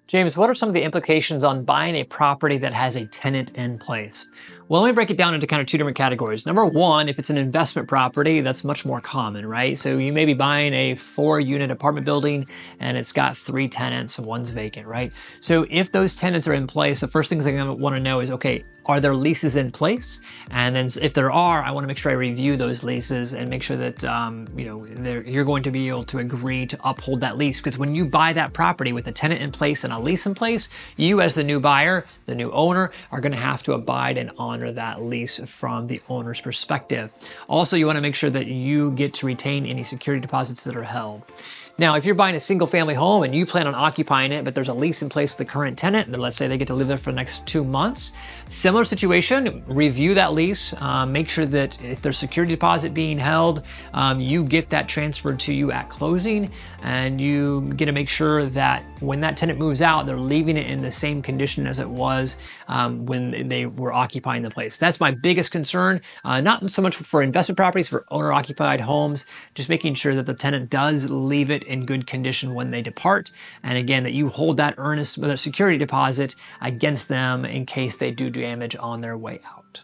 James, what are some of the implications on buying a property that has a tenant in place? Well, let me break it down into kind of two different categories. Number one, if it's an investment property, that's much more common, right? So you may be buying a 4-unit apartment building and it's got 3 tenants and one's vacant, right? So if those tenants are in place, the first thing I'm going to want to know is, okay, are there leases in place? And then if there are, I want to make sure I review those leases and make sure that you're going to be able to agree to uphold that lease. Because when you buy that property with a tenant in place and a lease in place, you as the new buyer, the new owner, are going to have to abide and honor that lease from the owner's perspective. Also, you want to make sure that you get to retain any security deposits that are held. Now, if you're buying a single family home and you plan on occupying it, but there's a lease in place with the current tenant, and let's say they get to live there for the next 2 months, similar situation, review that lease, make sure that if there's security deposit being held, you get that transferred to you at closing, and you get to make sure that when that tenant moves out, they're leaving it in the same condition as it was when they were occupying the place. That's my biggest concern, not so much for investment properties, for owner-occupied homes, just making sure that the tenant does leave it in good condition when they depart. And again, that you hold that earnest security deposit against them in case they do damage on their way out.